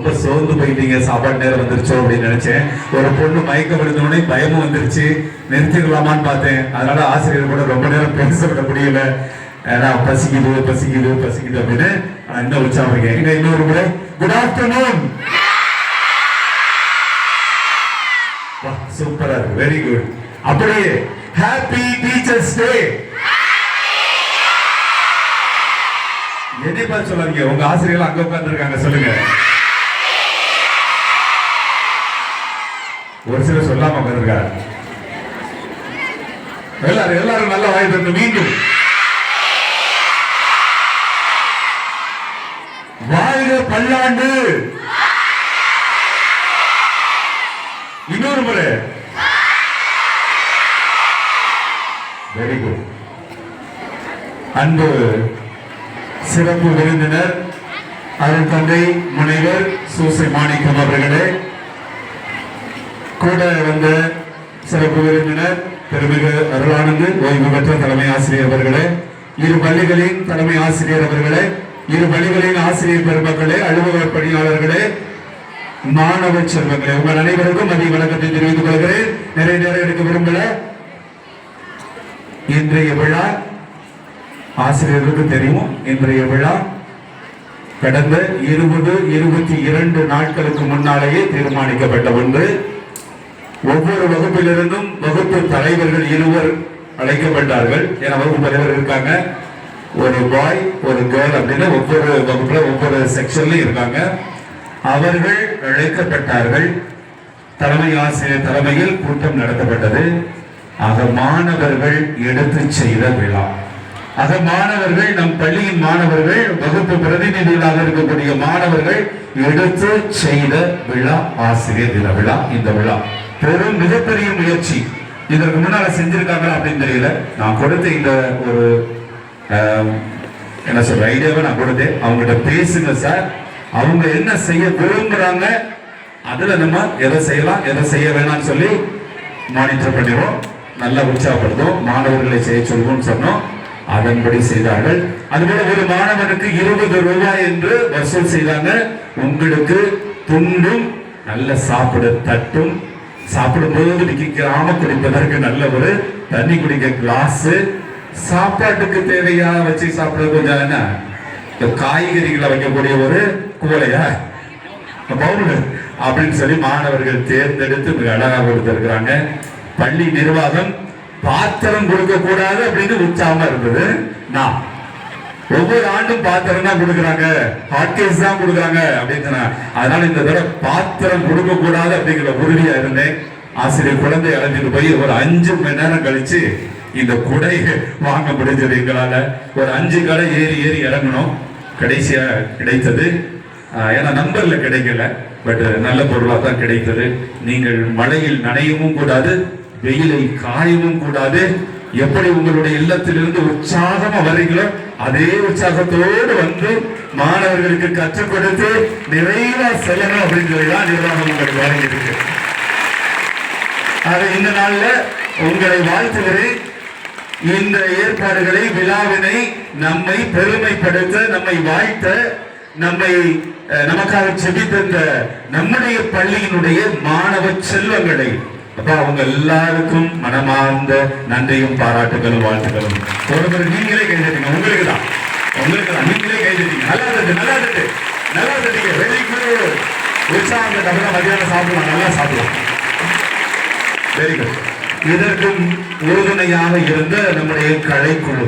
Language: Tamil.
ரொம்ப சோர்ந்து போயிட்டீங்க, சாப்பாடு நேரம் வந்துருச்சோ அப்படின்னு நினைச்சேன். ஒரு பொண்ணு மயக்கம் விழுந்தோடனே பயமும் வந்துருச்சு, நிறுத்திடலாமான்னு பார்த்தேன். அதனால ஆசிரியர் கூட ரொம்ப நேரம் பேச விட முடியல. ஏன்னா பசிக்குது பசிக்குது பசிக்குது அப்படின்னு இன்னும் உற்சாகம். எங்க இன்னொரு முறை குட் ஆஃப்டர்நூன். சூப்பரா இருக்கு, வெரி குட். அப்படியே ஹாப்பி டீச்சர்ஸ் டே. என்னை பார்த்து சொல்லாதீங்க, உங்க ஆசிரியர்கள் அங்க உட்கார்ந்து இருக்காங்க, சொல்லுங்க. ஒரு சிலர் சொல்லாம உட்கார்ந்துருக்காங்க. எல்லாரும் நல்ல வாய் தந்து மீண்டும் வாழ்க பல்லாண்டு. இன்னொரு முறை வெரி குட். அன்பு சிறப்பு விருந்தினர் அருள் தந்தை முனைவர் சூசை மாணிக்கம் அவர்களே, கூட வந்த சிறப்பு விருந்தினர் திருமிகு அருளானந்து ஓய்வு பெற்ற தலைமை ஆசிரியர் அவர்களே, இரு பள்ளிகளின் தலைமை ஆசிரியர் அவர்களே, இரு பள்ளிகளின் ஆசிரியர் பெருமக்களே, அலுவலக பணியாளர்களே, மாணவ செல்வங்களே, உங்கள் அனைவருக்கும் மதிய வணக்கத்தை தெரிவித்துக் கொள்கிறேன். நிறைய நேரம் எடுக்க விரும்பல. இன்றைய விழா ஆசிரியர்களுக்கு தெரியும். இன்றைய விழா கடந்த 22 நாட்களுக்கு முன்னாலேயே தீர்மானிக்கப்பட்ட ஒன்று. ஒவ்வொரு வகுப்பிலிருந்தும் வகுப்பு தலைவர்கள் 2 அழைக்கப்பட்டார்கள். ஏன்னா வகுப்பு தலைவர் இருக்காங்க, ஒரு பாய் ஒரு கேர்ள் அப்படின்னு ஒவ்வொரு வகுப்புல ஒவ்வொரு செக்ஷன்ல இருக்காங்க. அவர்கள் அழைக்கப்பட்டார்கள். தலைமை ஆசிரியர் தலைமையில் கூட்டம் நடத்தப்பட்டது. ஆக மாணவர்கள் எடுத்து செய்த விழா. ஆக மாணவர்கள், நம் பள்ளியின் மாணவர்கள், வகுப்பு பிரதிநிதிகளாக இருக்கக்கூடிய மாணவர்கள் எடுத்து செய்த விழா ஆசிரியர் தின விழா. இந்த விழா பெரும் மிகப்பெரிய முயற்சி. இதற்கு முன்னால செஞ்சிருக்காங்களா அப்படின்னு தெரியல. நான் கொடுத்த இந்த ஒரு என்ன சொல்ற ஐடியாவை நான் கொடுத்தேன். அவங்ககிட்ட பேசுங்க சார், அவங்க என்ன செய்ய விரும்புறாங்க, அதுல நம்ம எதை செய்யலாம் எதை செய்ய வேணாம்னு சொல்லி மானிட்டர் பண்ணிடுவோம், நல்லா உற்சாகப்படுத்தும், மாணவர்களை செய்ய சொல்வோம் சொன்னோம். அதன்படி செய்தார்கள். அதுபோல ஒரு மாணவனுக்கு 20 ரூபாய் என்று வசூல் செய்தாங்க. உங்களுக்கு துண்டும் நல்ல சாப்பிட தட்டும், சாப்பிடும்போது நிற்காம குடிப்பதற்கு நல்ல ஒரு தண்ணி குடிக்க கிளாஸ், சாப்பாட்டுக்கு தேவையா வச்சு சாப்பிட கொஞ்சம் என்ன காய்கறிகளை வைக்கக்கூடிய ஒரு குவளையா பவுல் அப்படின்னு சொல்லி மாணவர்கள் தேர்ந்தெடுத்து மிக அழகாக கொடுத்திருக்கிறாங்க. பள்ளி நிர்வாகம் பாத்திரம் கொடுக்க கூடாது அப்படின்னு உற்சாகமா இருந்தது. நான் ஒவ்வொரு ஆண்டும் பாத்திரம் தான் கொடுக்குறாங்க, ஹாட்கேஸ் தான் கொடுக்குறாங்க அப்படின்னு. அதனால இந்த தடவை பாத்திரம் கொடுக்க கூடாது அப்படிங்கிற உறுதியா இருந்தேன். ஆசிரியர் குழந்தை அழைச்சிட்டு போய் ஒரு 5 மணி நேரம் கழிச்சு இந்த குடை வாங்க முடிஞ்சது எங்களால. ஒரு 5 கடை ஏறி இறங்கணும். கடைசியா கிடைத்தது. ஏன்னா நம்பர்ல கிடைக்கல, பட் நல்ல பொருளாக தான் கிடைத்தது. நீங்கள் மழையில் நனையவும் கூடாது, வெயிலை காயவும் கூடாது. எப்படி உங்களுடைய இல்லத்திலிருந்து உற்சாகமா வர்றீங்களோ அதே உற்சாகத்தோடு வந்து மாணவர்களுக்கு கற்றுக் கொடுத்து நிறைவா செல்லணும் அப்படின்னு சொல்லிதான் நிர்வாகம் உங்களுக்கு வழங்கியிருக்கு. ஆக இந்த நாள்ல உங்களை வாழ்த்துகிறேன். இந்த ஏற்பாடுகளை, விழாவினை நம்மை பெருமைப்படுத்த, நம்மை வாழ்த்த, நம்மை நமக்காக செபித்த நம்முடைய பள்ளியினுடைய மாணவ செல்வங்களை அப்ப அவங்க எல்லாருக்கும் மனமார்ந்த நன்றியும் பாராட்டுகளும் வாழ்த்துக்களும். ஒருவர் நீங்களே கைதட்டீங்க, உங்களுக்கு தான் நீங்களே கைதட்டீங்க. நல்லா தட்டீங்க. Very good. உற்சாகம் தமிழா மதியானம் சாப்பிடலாம், நல்லா சாப்பிடலாம். Very good. இதற்கும் உறுதுணையாக இருந்த நம்முடைய கலைக்குழு